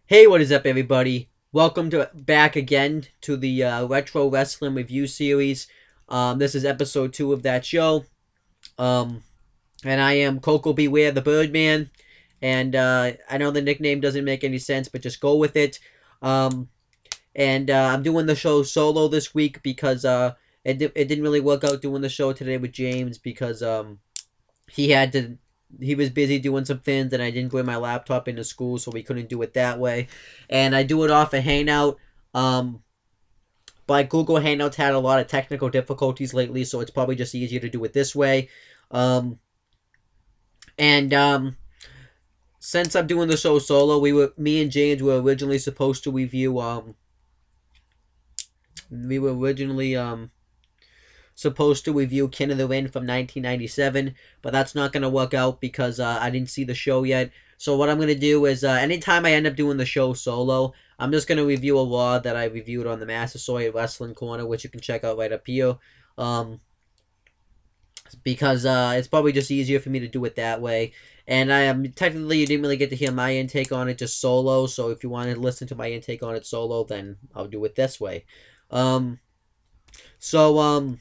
Hey, what is up, everybody? Welcome to back again to the Retro Wrestling Review Series. This is episode 2 of that show. Um, and I am Coco Beware the Birdman. And I know the nickname doesn't make any sense, but just go with it. Um, I'm doing the show solo this week because it didn't really work out doing the show today with James because he had to he was busy doing some things and I didn't bring my laptop into school, so we couldn't do it that way. And I do it off a Hangout. Um but Google Hangouts had a lot of technical difficulties lately, so it's probably just easier to do it this way. Um and Since I'm doing the show solo, me and James were originally supposed to review we were originally supposed to review King of the Ring from 1997, but that's not going to work out because I didn't see the show yet. So what I'm going to do is, anytime I end up doing the show solo, I'm just going to review a Raw that I reviewed on the Massasoit Wrestling Corner, which you can check out right up here. Because it's probably just easier for me to do it that way. And technically, you didn't really get to hear my intake on it just solo, so if you want to listen to my intake on it solo, then I'll do it this way. Um, so,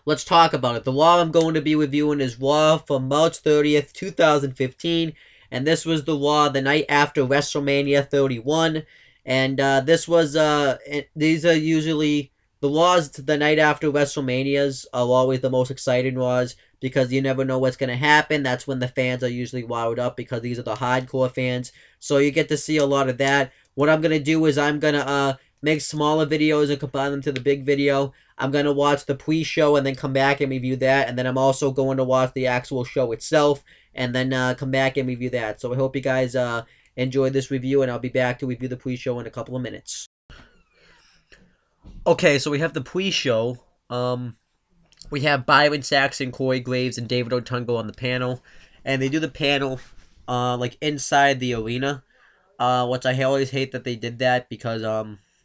let's talk about it. The Raw I'm going to be reviewing is Raw from March 30th, 2015. And this was the Raw the night after WrestleMania 31. And these are usually, the Raws the night after WrestleManias are always the most exciting Raws because you never know what's going to happen. That's when the fans are usually wired up because these are the hardcore fans. So you get to see a lot of that. What I'm going to do is I'm going to make smaller videos and combine them to the big video. I'm going to watch the pre-show and then come back and review that. And then I'm also going to watch the actual show itself and then come back and review that. So I hope you guys enjoyed this review, and I'll be back to review the pre-show in a couple of minutes. Okay, so we have the pre-show. We have Byron Saxton, Corey Graves, and David Otungo on the panel. And they do the panel like inside the arena, which I always hate that they did that because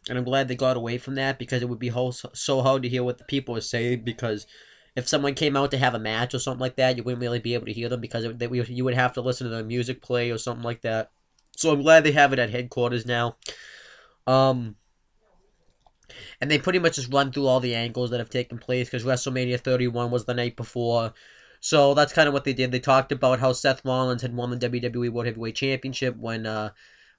and I'm glad they got away from that because it would be so hard to hear what the people are saying, because if someone came out to have a match or something like that, you wouldn't really be able to hear them because you would have to listen to the music play or something like that. So I'm glad they have it at headquarters now. And they pretty much just run through all the angles that have taken place because WrestleMania 31 was the night before. So that's kind of what they did. They talked about how Seth Rollins had won the WWE World Heavyweight Championship when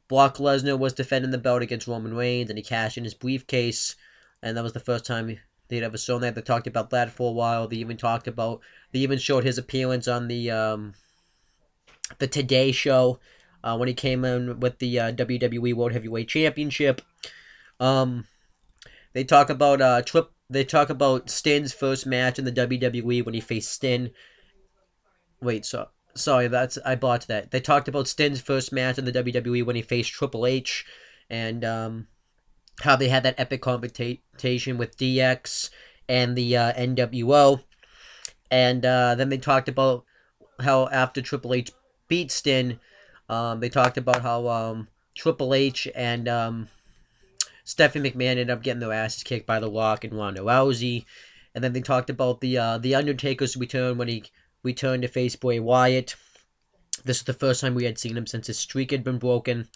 Brock Lesnar was defending the belt against Roman Reigns, and he cashed in his briefcase, and that was the first time they'd ever shown that. They talked about that for a while. They even showed his appearance on the Today Show when he came in with the WWE World Heavyweight Championship. They talk about Sting's first match in the WWE when he faced Sting. Wait, sorry, I botched that. They talked about Sting's first match in the WWE when he faced Triple H, and how they had that epic confrontation with DX and the NWO. And then they talked about how after Triple H beat Sting, they talked about how Triple H and Stephanie McMahon ended up getting their asses kicked by The Rock and Ronda Rousey. And then they talked about the Undertaker's return when he returned to face Bray Wyatt. This is the first time we had seen him since his streak had been broken.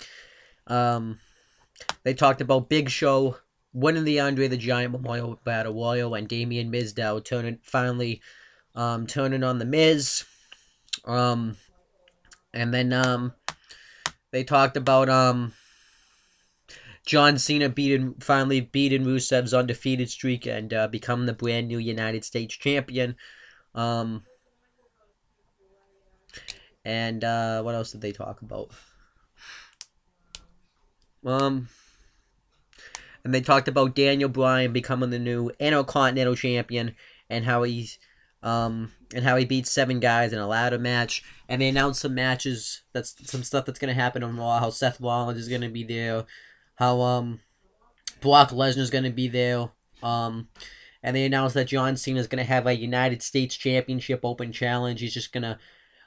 They talked about Big Show winning the Andre the Giant Memorial Battle Royal and Damian Mizdow finally turning on the Miz. And then they talked about John Cena finally beating Rusev's undefeated streak and becoming the brand new United States champion. And what else did they talk about? And they talked about Daniel Bryan becoming the new Intercontinental Champion and how he beat 7 guys in a ladder match. And they announced some matches, some stuff that's gonna happen on Raw. How Seth Rollins is gonna be there. How Brock Lesnar is gonna be there. And they announced that John Cena is gonna have a United States Championship Open Challenge. He's just gonna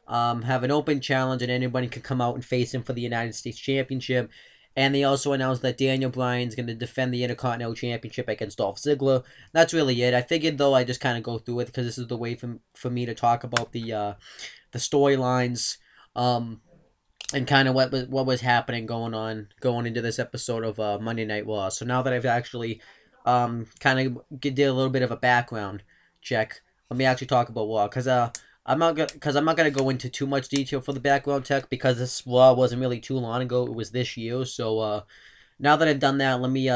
have an open challenge, and anybody can come out and face him for the United States Championship. And they also announced that Daniel Bryan's going to defend the Intercontinental Championship against Dolph Ziggler. That's really it. I figured, though, I just kind of go through it because this is the way for me to talk about the storylines. and kind of what was happening going into this episode of Monday Night Raw. So now that I've actually kind of did a little bit of a background check, let me actually talk about Raw I'm not gonna go into too much detail for the background check because this Raw wasn't really too long ago. It was this year. So now that I've done that, let me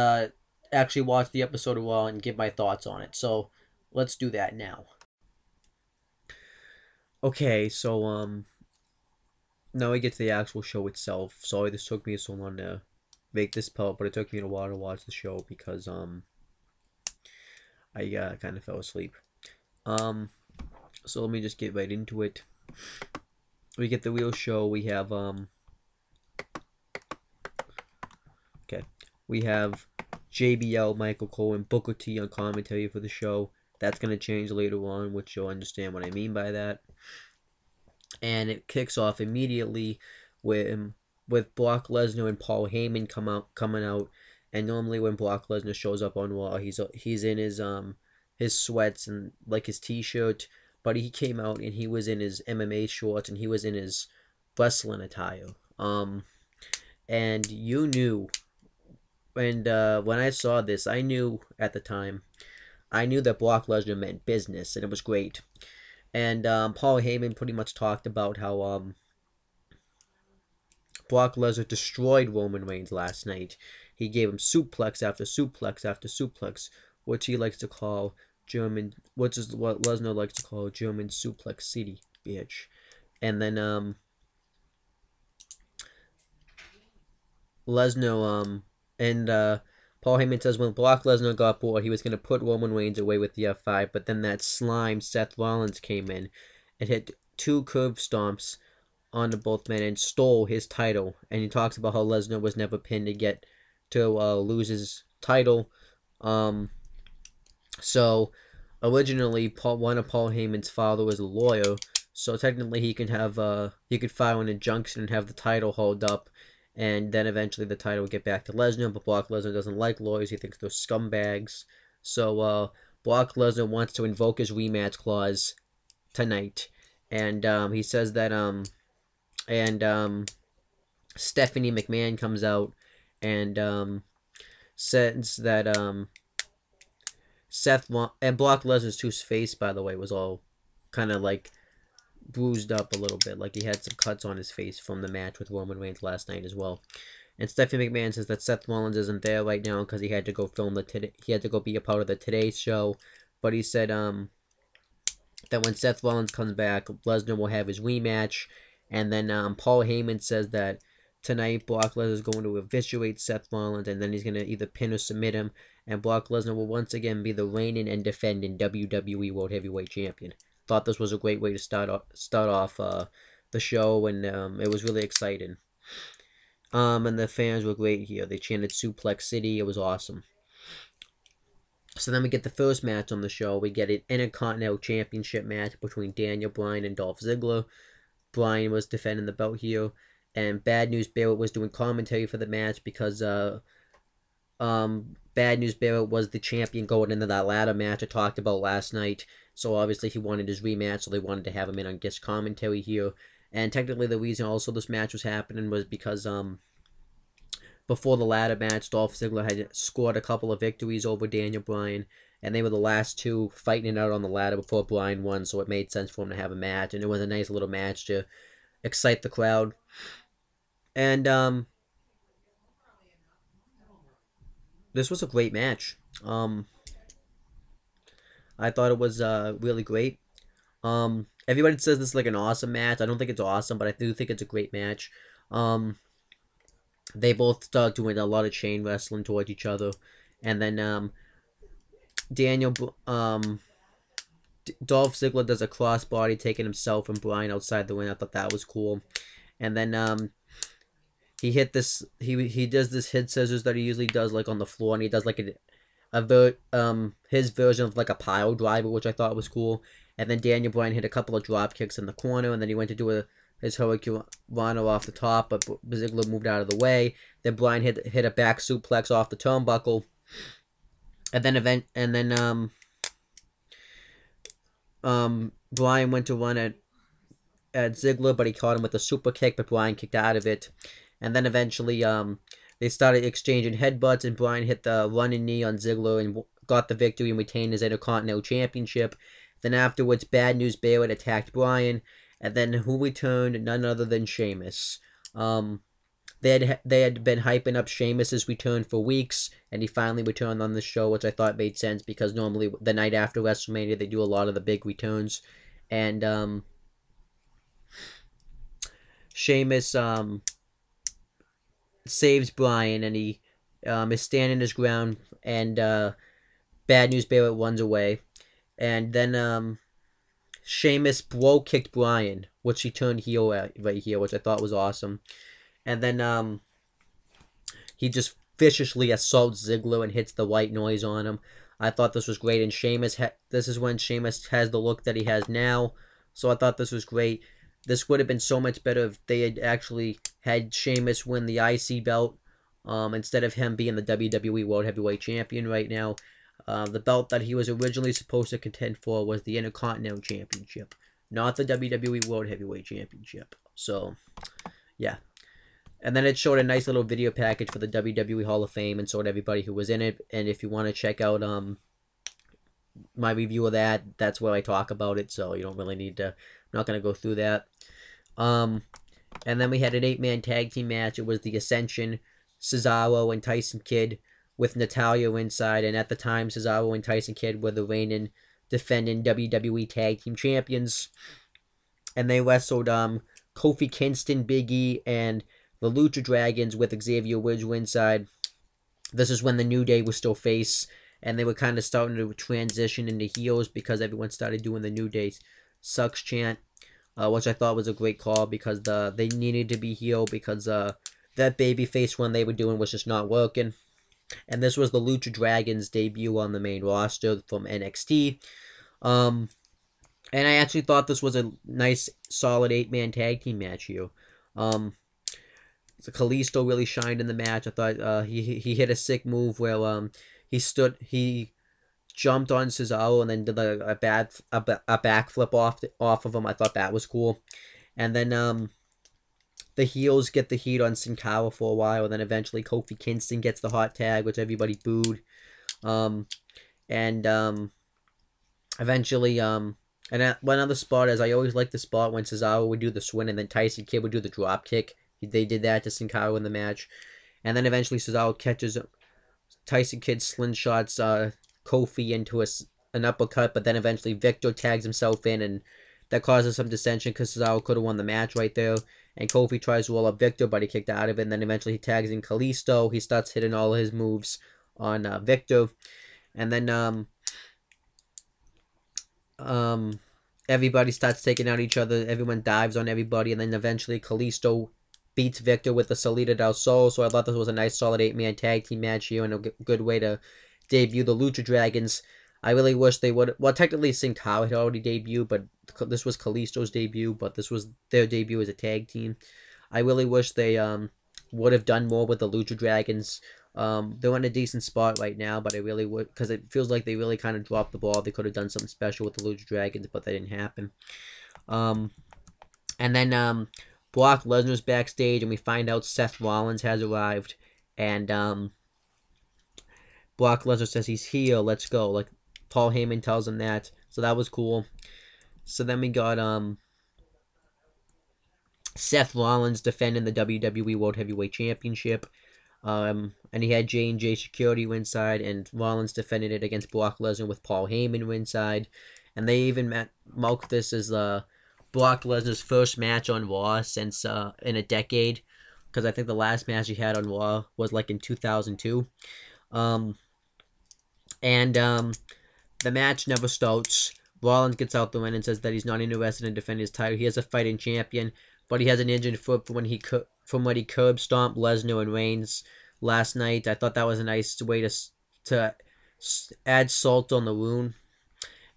actually watch the episode of Raw and give my thoughts on it. So let's do that now. Okay, so now we get to the actual show itself. Sorry this took me so long to make this part, but it took me a while to watch the show because I kind of fell asleep. So let me just get right into it. We get the real show. We have okay, we have JBL, Michael Cole, and Booker T on commentary for the show. That's gonna change later on, which you'll understand what I mean by that. And it kicks off immediately with Brock Lesnar and Paul Heyman coming out. And normally when Brock Lesnar shows up on Raw, he's in his sweats and like his t-shirt, but he came out and he was in his MMA shorts and he was in his wrestling attire. And you knew, and when I saw this, I knew at the time, I knew that Brock Lesnar meant business, and it was great. And Paul Heyman pretty much talked about how Brock Lesnar destroyed Roman Reigns last night. He gave him suplex after suplex after suplex, which he likes to call which is what Lesnar likes to call German suplex city, bitch. And then Lesnar and Paul Heyman says when Brock Lesnar got bored, he was going to put Roman Reigns away with the F5, but then that slime Seth Rollins came in and hit 2 curb stomps onto both men and stole his title. And he talks about how Lesnar was never pinned to get to lose his title. So originally, one of Paul Heyman's father was a lawyer, so technically he could file an injunction and have the title held up, and then eventually the title would get back to Lesnar. But Brock Lesnar doesn't like lawyers; he thinks they're scumbags. So Brock Lesnar wants to invoke his rematch clause tonight, and he says that Stephanie McMahon comes out and says that and Brock Lesnar's face, by the way, was all kind of like bruised up a little bit, like he had some cuts on his face from the match with Roman Reigns last night as well. And Stephanie McMahon says that Seth Rollins isn't there right now because he had to go he had to go be a part of the Today Show, but he said that when Seth Rollins comes back, Lesnar will have his rematch. And then Paul Heyman says that tonight Brock Lesnar is going to eviscerate Seth Rollins, and then he's going to either pin or submit him, and Brock Lesnar will once again be the reigning and defending WWE World Heavyweight Champion. Thought this was a great way to start off the show, and it was really exciting. And the fans were great here. They chanted Suplex City. It was awesome. So then we get the first match on the show. We get an Intercontinental Championship match between Daniel Bryan and Dolph Ziggler. Bryan was defending the belt here, and Bad News Barrett was doing commentary for the match because Bad News Barrett was the champion going into that ladder match I talked about last night. So obviously he wanted his rematch, so they wanted to have him in on guest commentary here. And technically the reason also this match was happening was because before the ladder match, Dolph Ziggler had scored a couple of victories over Daniel Bryan, and they were the last two fighting it out on the ladder before Bryan won, so it made sense for him to have a match, and it was a nice little match to excite the crowd. And this was a great match. I thought it was really great. Everybody says this is like an awesome match. I don't think it's awesome, but I do think it's a great match. They both start doing a lot of chain wrestling towards each other, and then Dolph Ziggler does a crossbody, taking himself and Bryan outside the ring. I thought that was cool, and then he hit this. He does this head scissors that he usually does like on the floor, and he does like his version of like a pile driver, which I thought was cool. And then Daniel Bryan hit a couple of drop kicks in the corner, and then he went to do his Hurricane Rana off the top, but Ziggler moved out of the way. Then Bryan hit a back suplex off the turnbuckle, and then Bryan went to run at at Ziggler, but he caught him with a super kick, but Bryan kicked out of it. And then eventually, they started exchanging headbutts, and Bryan hit the running knee on Ziggler and got the victory and retained his Intercontinental Championship. Then afterwards, Bad News Barrett attacked Bryan, and then who returned? None other than Sheamus. They had been hyping up Sheamus's return for weeks, and he finally returned on the show, which I thought made sense because normally the night after WrestleMania they do a lot of the big returns, and Sheamus saves Bryan, and he is standing his ground, and Bad News Barrett runs away, and then Sheamus bro kicked Bryan, which he turned heel at right here, which I thought was awesome. And then he just viciously assaults Ziggler and hits the white noise on him. I thought this was great, and this is when Sheamus has the look that he has now, so I thought this was great. This would have been so much better if they had actually had Sheamus win the IC belt instead of him being the WWE World Heavyweight Champion right now. The belt that he was originally supposed to contend for was the Intercontinental Championship, not the WWE World Heavyweight Championship. So, yeah. And then it showed a nice little video package for the WWE Hall of Fame and showed everybody who was in it. And if you want to check out my review of that, that's where I talk about it. So you don't really need to. I'm not going to go through that. And then we had an 8-man tag team match. It was the Ascension, Cesaro, and Tyson Kidd with Natalya inside. And at the time, Cesaro and Tyson Kidd were the reigning, defending WWE Tag Team Champions. And they wrestled Kofi Kingston, Big E, and the Lucha Dragons with Xavier Woods inside. This is when the New Day was still face, and they were kind of starting to transition into heels because everyone started doing the New Day sucks chant, which I thought was a great call because they needed to be heel because that babyface one they were doing was just not working. And this was the Lucha Dragons' debut on the main roster from NXT. And I actually thought this was a nice, solid 8-man tag team match here. So Kalisto really shined in the match. I thought he hit a sick move where he jumped on Cesaro and then did a backflip off of him. I thought that was cool. And then the heels get the heat on Sin Cara for a while, and then eventually Kofi Kingston gets the hot tag, which everybody booed. Eventually and one other spot is I always liked the spot when Cesaro would do the swing and then Tyson Kidd would do the drop kick. They did that to Sin Cara in the match. And then eventually Cesaro catches Tyson Kidd slingshots Kofi into an uppercut, but then eventually Victor tags himself in, and that causes some dissension because Cesaro could have won the match right there. And Kofi tries to roll up Victor, but he kicked out of it. And then eventually he tags in Kalisto. He starts hitting all of his moves on Victor. And then everybody starts taking out each other. Everyone dives on everybody. And then eventually Kalisto beats Victor with the Salida del Sol. So I thought this was a nice solid 8-man tag team match here and a good way to debut the Lucha Dragons. I really wish they would. Well, technically Sin Cara had already debuted, but this was Kalisto's debut, but this was their debut as a tag team. I really wish they would have done more with the Lucha Dragons. They're in a decent spot right now, but I really would, because it feels like they really kind of dropped the ball. They could have done something special with the Lucha Dragons, but that didn't happen. And then Brock Lesnar's backstage, and we find out Seth Rollins has arrived, and Brock Lesnar says he's here, let's go. Like Paul Heyman tells him that, so that was cool. So then we got Seth Rollins defending the WWE World Heavyweight Championship, and he had J&J Security ringside, and Rollins defended it against Brock Lesnar with Paul Heyman ringside, and they even marked this as Brock Lesnar's first match on Raw since in a decade, because I think the last match he had on Raw was like in 2002. The match never starts. Rollins gets out the ring and says that he's not interested in defending his title. He has a fighting champion, but he has an injured foot from when he curb stomped Lesnar and Reigns last night. I thought that was a nice way to add salt on the wound.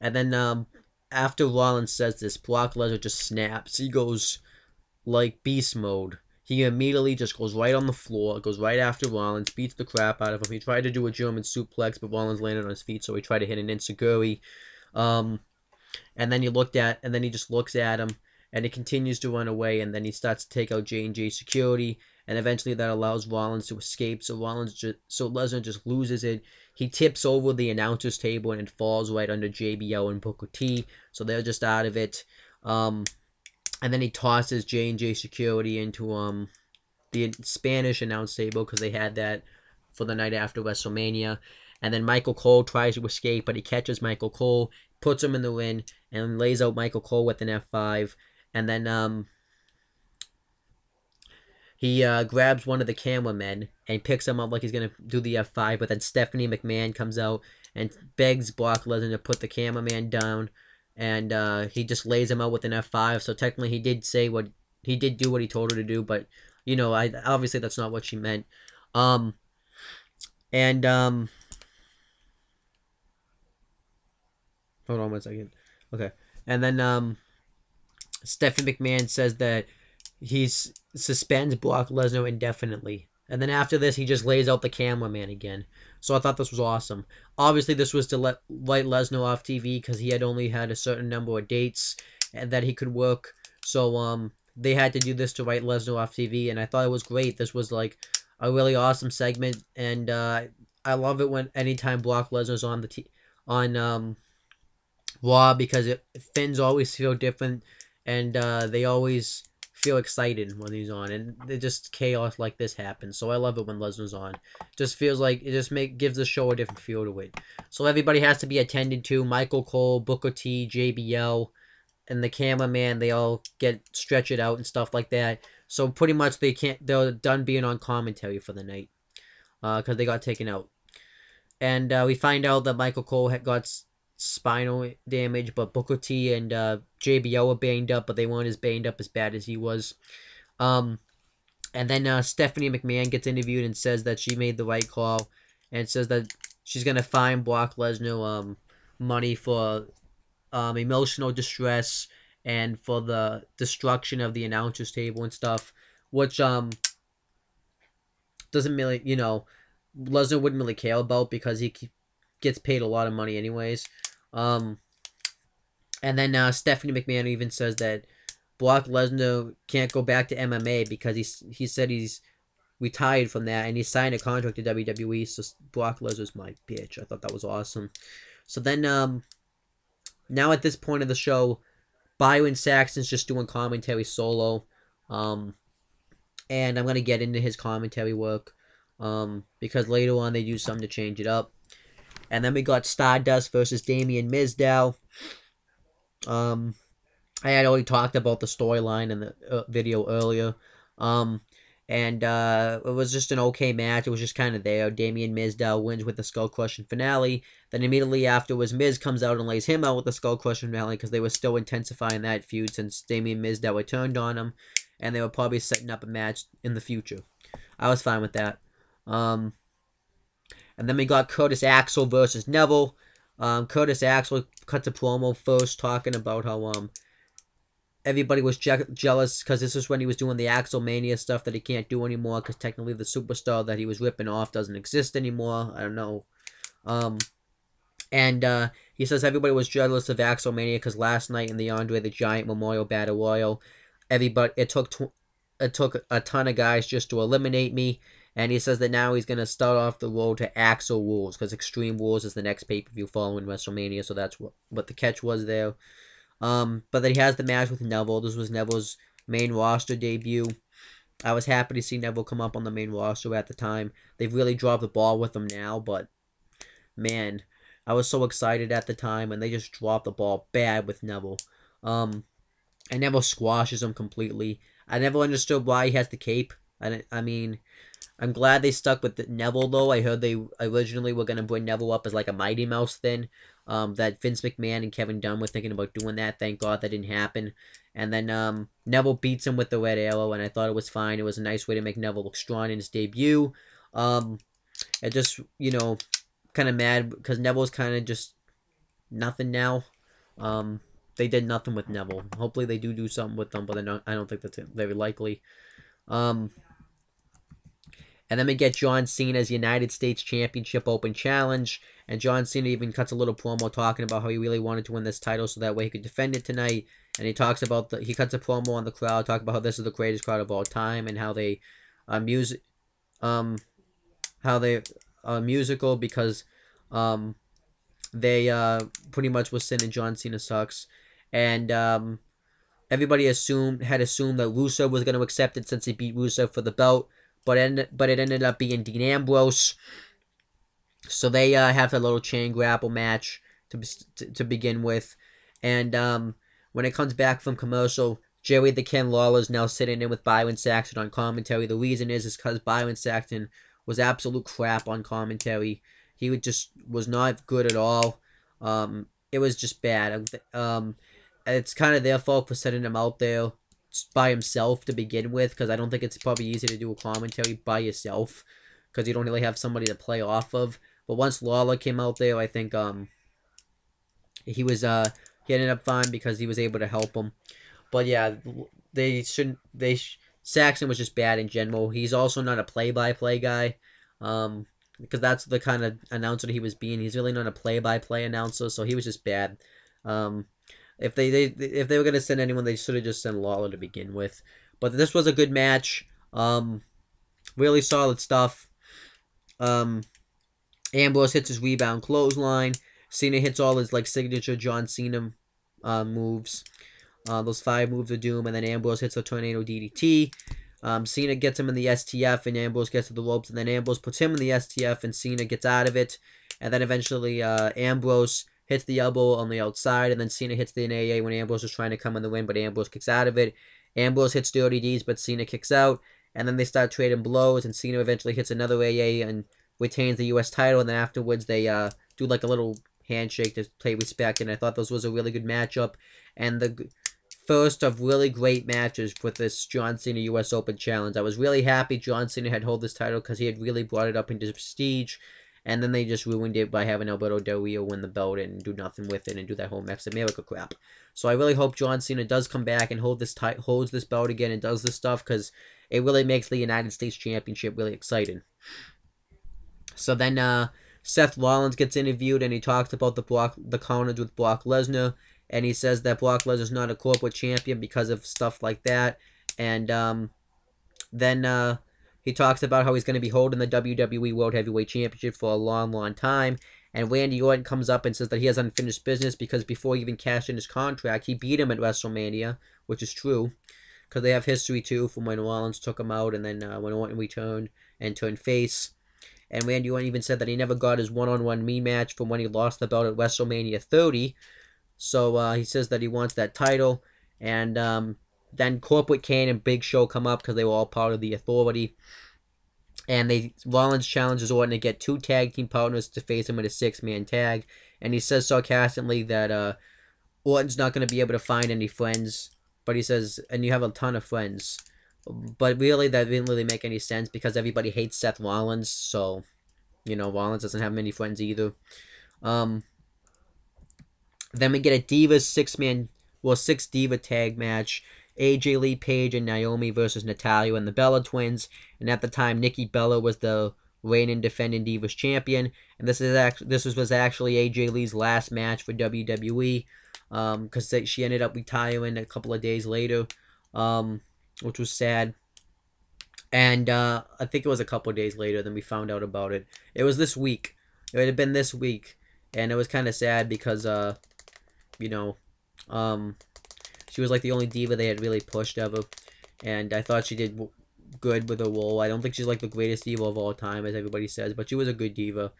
And then after Rollins says this, Brock Lesnar just snaps. He goes like beast mode. He immediately just goes right on the floor, goes right after Rollins, beats the crap out of him. He tried to do a German suplex, but Rollins landed on his feet, so he tried to hit an enziguri. And then he just looks at him, and he continues to run away, and then he starts to take out J&J Security, and eventually that allows Rollins to escape. So Lesnar just loses it. He tips over the announcer's table and it falls right under JBL and Booker T. So they're just out of it. And then he tosses J&J Security into the Spanish announce table because they had that for the night after WrestleMania. And then Michael Cole tries to escape, but he catches Michael Cole, puts him in the ring, and lays out Michael Cole with an F5. And then he grabs one of the cameramen and picks him up like he's going to do the F5. But then Stephanie McMahon comes out and begs Brock Lesnar to put the cameraman down. And he just lays him out with an F5. So technically he did do what he told her to do. But, you know, obviously that's not what she meant. Hold on 1 second. Okay. And then Stephanie McMahon says that he suspends Brock Lesnar indefinitely. And then after this, he just lays out the cameraman again. So I thought this was awesome. Obviously, this was to let Lesnar off TV because he had only had a certain number of dates that he could work. So they had to do this to write Lesnar off TV, and I thought it was great. This was like a really awesome segment, and I love it when anytime Brock Lesnar's on on Raw because Finns always feel different, and they always feel excited when he's on, and just chaos like this happens. So I love it when Lesnar's on. Just feels like it just gives the show a different feel to it. So everybody has to be attended to. Michael Cole, Booker T, JBL, and the cameraman. They all stretch it out and stuff like that. So pretty much they're done being on commentary for the night because they got taken out. And we find out that Michael Cole had got spinal damage, but Booker T and JBL were banged up, but they weren't as banged up as bad as he was. And then Stephanie McMahon gets interviewed and says that she made the right call, and says that she's gonna fine Brock Lesnar money for emotional distress and for the destruction of the announcers table and stuff, which doesn't really, you know, Lesnar wouldn't really care about because he gets paid a lot of money anyways. And then Stephanie McMahon even says that Brock Lesnar can't go back to MMA because he said he's retired from that and he signed a contract to WWE. So Brock Lesnar's my bitch. I thought that was awesome. So then now at this point of the show, Byron Saxton's just doing commentary solo. And I'm gonna get into his commentary work because later on they do something to change it up. And then we got Stardust versus Damien Mizdow. I had already talked about the storyline in the video earlier. And it was just an okay match. It was just kind of there. Damien Mizdow wins with the Skull Crushing finale. Then immediately afterwards, Miz comes out and lays him out with the Skull Crushing finale because they were still intensifying that feud since Damien Mizdow had turned on him. And they were probably setting up a match in the future. I was fine with that. And then we got Curtis Axel versus Neville. Curtis Axel cuts a promo first talking about how everybody was jealous because this is when he was doing the Axel Mania stuff that he can't do anymore because technically the superstar that he was ripping off doesn't exist anymore. I don't know. And he says everybody was jealous of Axel Mania because last night in the Andre the Giant Memorial Battle Royal, it took a ton of guys just to eliminate me. And he says that now he's going to start off the road to Axel Rules because Extreme Rules is the next pay-per-view following WrestleMania. So that's what the catch was there. But then he has the match with Neville. This was Neville's main roster debut. I was happy to see Neville come up on the main roster at the time. They've really dropped the ball with him now, but man, I was so excited at the time, and they just dropped the ball bad with Neville. And Neville squashes him completely. I never understood why he has the cape. I mean, I'm glad they stuck with Neville, though. I heard they originally were going to bring Neville up as like a Mighty Mouse thing. That Vince McMahon and Kevin Dunn were thinking about doing that. Thank God that didn't happen. And then Neville beats him with the Red Arrow, and I thought it was fine. It was a nice way to make Neville look strong in his debut. It just, you know, kind of mad because Neville's kind of just nothing now. They did nothing with Neville. Hopefully they do something with them, but I don't think that's very likely. And then we get John Cena's United States Championship Open Challenge. And John Cena even cuts a little promo talking about how he really wanted to win this title so that way he could defend it tonight. and he talks about he cuts a promo on the crowd, talk about how this is the greatest crowd of all time, and how they music how they musical because um they pretty much was saying John Cena sucks, and everybody had assumed that Rusev was going to accept it since he beat Rusev for the belt, but it ended up being Dean Ambrose. So they have a little chain grapple match to begin with, and when it comes back from commercial, Jerry the Ken Lawler is now sitting in with Byron Saxton on commentary. The reason is because Byron Saxton was absolute crap on commentary. He was not good at all. It was just bad. It's kind of their fault for setting him out there by himself to begin with, because I don't think it's probably easy to do a commentary by yourself, because you don't really have somebody to play off of. But once Lawler came out there, I think he ended up fine because he was able to help him. But yeah, Saxon was just bad in general. He's also not a play-by-play guy, because that's the kind of announcer that he was being. He's really not a play-by-play announcer, so he was just bad. If they were gonna send anyone, they should have just sent Lawler to begin with. But this was a good match. Really solid stuff. Ambrose hits his rebound clothesline. Cena hits all his signature John Cena moves. Those 5 moves of doom, and then Ambrose hits the tornado DDT. Cena gets him in the STF, and Ambrose gets to the ropes, and then Ambrose puts him in the STF, and Cena gets out of it. And then eventually Ambrose hits the elbow on the outside, and then Cena hits the AA when Ambrose is trying to come in the win, but Ambrose kicks out of it. Ambrose hits Dirty D's, but Cena kicks out, and then they start trading blows, and Cena eventually hits another AA and retains the U.S. title, and then afterwards they do a little handshake to pay respect, and I thought this was a really good matchup, and the first of really great matches with this John Cena U.S. Open Challenge. I was really happy John Cena had held this title because he had really brought it up into prestige, and then they just ruined it by having Alberto Del Rio win the belt and do nothing with it and do that whole Max America crap. So I really hope John Cena does come back and holds this belt again and does this stuff, because it really makes the United States Championship really exciting. So then Seth Rollins gets interviewed, and he talks about the carnage with Brock Lesnar, and he says that Brock Lesnar's not a corporate champion because of stuff like that. And then he talks about how he's going to be holding the WWE World Heavyweight Championship for a long, long time. And Randy Orton comes up and says that he has unfinished business because before he even cashed in his contract, he beat him at WrestleMania, which is true, because they have history too from when Rollins took him out, and then when Orton returned and turned face. And Randy Orton even said that he never got his one-on-one rematch from when he lost the belt at WrestleMania 30. So he says that he wants that title. And then Corporate Kane and Big Show come up because they were all part of the Authority. And Rollins challenges Orton to get 2 tag team partners to face him in a 6-man tag. And he says sarcastically that Orton's not going to be able to find any friends. But he says, and you have a ton of friends. But really, that didn't really make any sense because everybody hates Seth Rollins. So, Rollins doesn't have many friends either. Then we get a Divas 6 Diva tag match. AJ Lee, Paige, and Naomi versus Natalya and the Bella Twins. And at the time, Nikki Bella was the reigning defending Divas champion. And this was actually AJ Lee's last match for WWE. Because she ended up retiring a couple of days later. Which was sad. And I think it was a couple of days later than we found out about it. It was this week. It had been this week. And it was kind of sad because, she was the only diva they had really pushed ever. And I thought she did good with her role. I don't think she's the greatest diva of all time, as everybody says. But she was a good diva.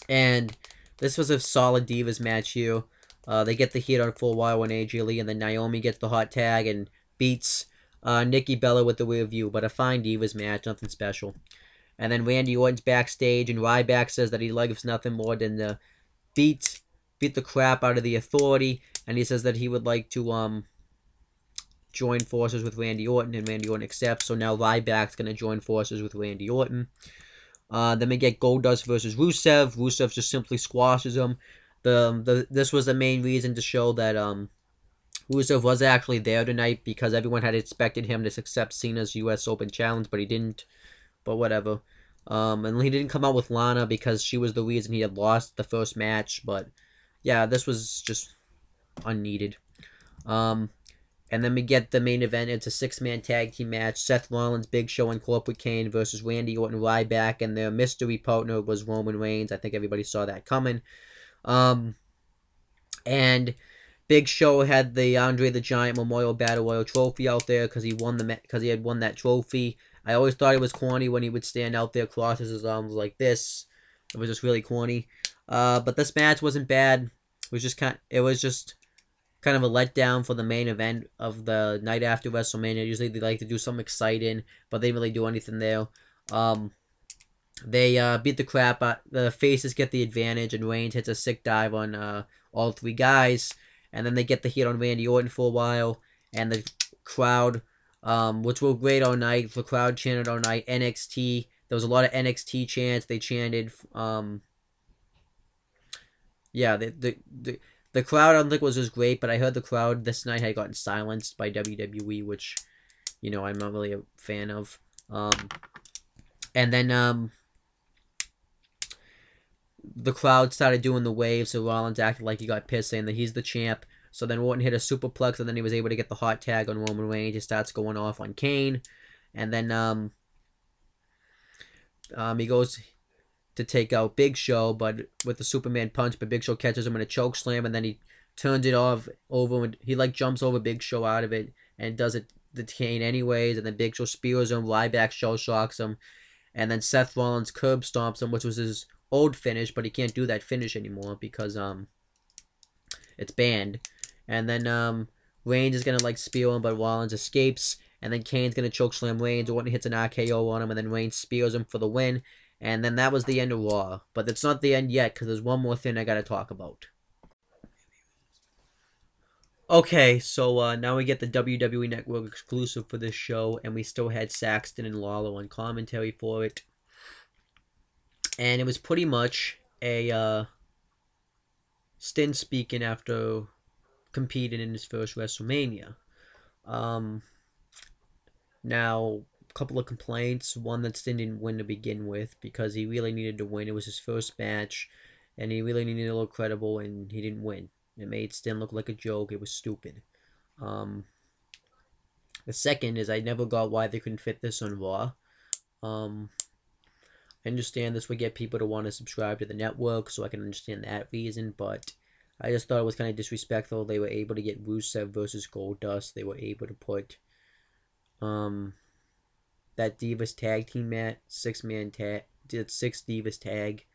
And this was a solid Divas match here. They get the heat on for a while when AJ Lee, and then Naomi gets the hot tag and beats Nikki Bella with the rear view. But a fine Divas match, nothing special. And then Randy Orton's backstage, and Ryback says that he likes nothing more than to beat the crap out of the Authority. And he says that he would like to join forces with Randy Orton, and Randy Orton accepts. So now Ryback's going to join forces with Randy Orton. Then we get Goldust versus Rusev. Rusev just simply squashes him. This was the main reason to show that Rusev was actually there tonight, because everyone had expected him to accept Cena's U.S. Open Challenge, but he didn't. But whatever. And he didn't come out with Lana because she was the reason he had lost the first match. But yeah, this was just unneeded. And then we get the main event. It's a 6-man tag team match. Seth Rollins, Big Show, and Corporate Kane versus Randy Orton, Ryback, and their mystery partner was Roman Reigns. I think everybody saw that coming. And Big Show had the Andre the Giant Memorial Battle Royal trophy out there because he had won that trophy. I always thought it was corny when he would stand out there, crosses his arms like this. It was just really corny. But this match wasn't bad. It was just kind of a letdown for the main event of the night after WrestleMania. Usually they like to do something exciting, but they didn't really do anything there. They beat the crap out. The faces get the advantage, and Reigns hits a sick dive on all three guys. And then they get the heat on Randy Orton for a while. And the crowd, which were great all night. The crowd chanted all night. NXT. There was a lot of NXT chants. They chanted. The crowd, I don't think was as great, but I heard the crowd this night had gotten silenced by WWE, which, I'm not really a fan of. And then the crowd started doing the waves, so Rollins acted like he got pissed, saying that he's the champ. So then Orton hit a superplex, and then he was able to get the hot tag on Roman Reigns. He starts going off on Kane, and then he goes to take out Big Show, but with the Superman punch, but Big Show catches him in a choke slam, and then he turns it off over, and he jumps over Big Show out of it, and does it to Kane anyways, and then Big Show spears him, Ryback show shocks him, and then Seth Rollins curb stomps him, which was his old finish, but he can't do that finish anymore because it's banned. And then Reigns is gonna spear him, but Rollins escapes, and then Kane's gonna choke slam Reigns, Orton hits an RKO on him, and then Reigns spears him for the win. And then that was the end of Raw. But it's not the end yet, because there's one more thing I gotta talk about. Okay, so now we get the WWE Network exclusive for this show, and we still had Saxton and Lawler on commentary for it. And it was pretty much a Stin speaking after competing in his first WrestleMania. Now, a couple of complaints. One, that Stin didn't win to begin with because he really needed to win. It was his first match, and he really needed to look credible, and he didn't win. It made Stin look like a joke. It was stupid. The second is I never got why they couldn't fit this on Raw. I understand this would get people to want to subscribe to the network, so I can understand that reason, but I just thought it was kind of disrespectful. They were able to get Rusev versus Goldust. They were able to put that Divas tag team match, 6-man tag, did 6 Divas tag,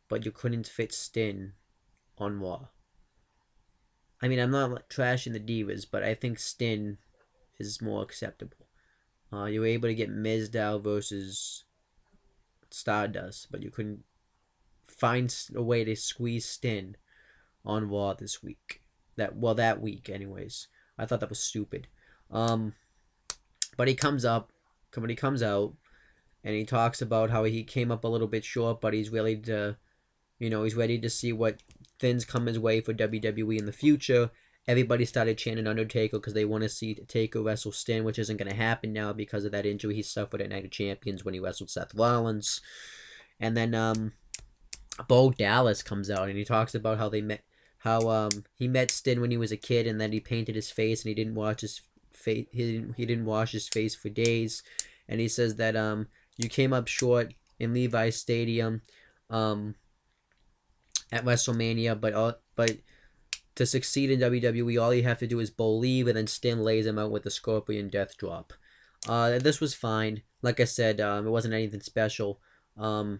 but you couldn't fit Stin on Raw. I mean, I'm not trashing the Divas, but I think Stin is more acceptable. You were able to get Mizdow versus Stardust, but you couldn't find a way to squeeze Stin on Raw this week. That week, anyways. I thought that was stupid. But he comes out, and he talks about how he came up a little bit short, but he's ready to, he's ready to see what things come his way for WWE in the future. Everybody started chanting Undertaker because they want to see Taker wrestle Stin, which isn't going to happen now because of that injury he suffered at Night of Champions when he wrestled Seth Rollins. And then Bo Dallas comes out and he talks about how he met Stin when he was a kid, and then he painted his face and he didn't wash his face. He didn't wash his face for days, and he says that you came up short in Levi's Stadium at WrestleMania, but to succeed in WWE, all you have to do is believe, and then Stin lays him out with the Scorpion Death Drop. This was fine. Like I said, it wasn't anything special. And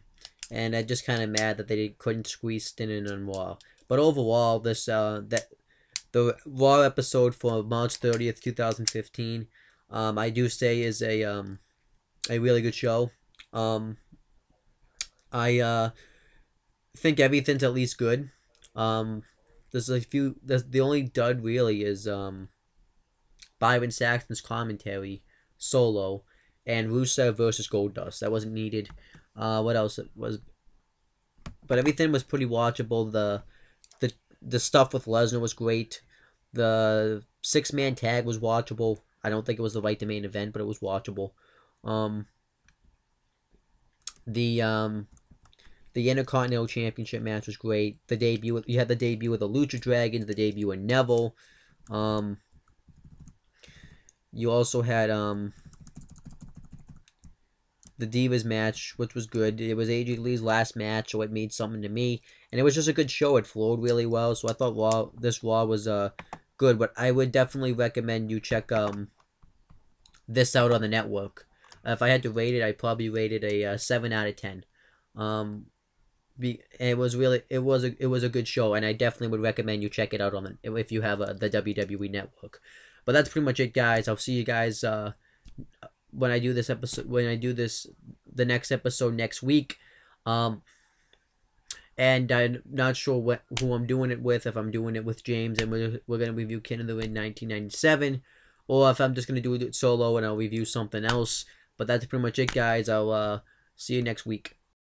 I'm just kind of mad that they couldn't squeeze Stin in on Raw. But overall, the Raw episode for March 30th, 2015, I do say is a really good show. I think everything's at least good. There's a few. The only dud really is Byron Saxton's commentary solo and Rusev versus Goldust. That wasn't needed. What else was? But everything was pretty watchable. The stuff with Lesnar was great. The 6-man tag was watchable. I don't think it was the right to main event, but it was watchable. The The Intercontinental Championship match was great. The debut, you had the debut of the Lucha Dragons, the debut of Neville. You also had the Divas match, which was good. It was AJ Lee's last match, so it made something to me, and it was just a good show. It flowed really well, so I thought this Raw was good. But I would definitely recommend you check this out on the network. If I had to rate it, I'd probably rate it a 7 out of 10. It was a good show, and I definitely would recommend you check it out on if you have the WWE network. But that's pretty much it, guys. I'll see you guys when I do this episode. When I do the next episode next week. And I'm not sure who I'm doing it with. If I'm doing it with James, and we're gonna review Canada in 1997, or if I'm just gonna do it solo and I'll review something else. But that's pretty much it, guys. I'll see you next week.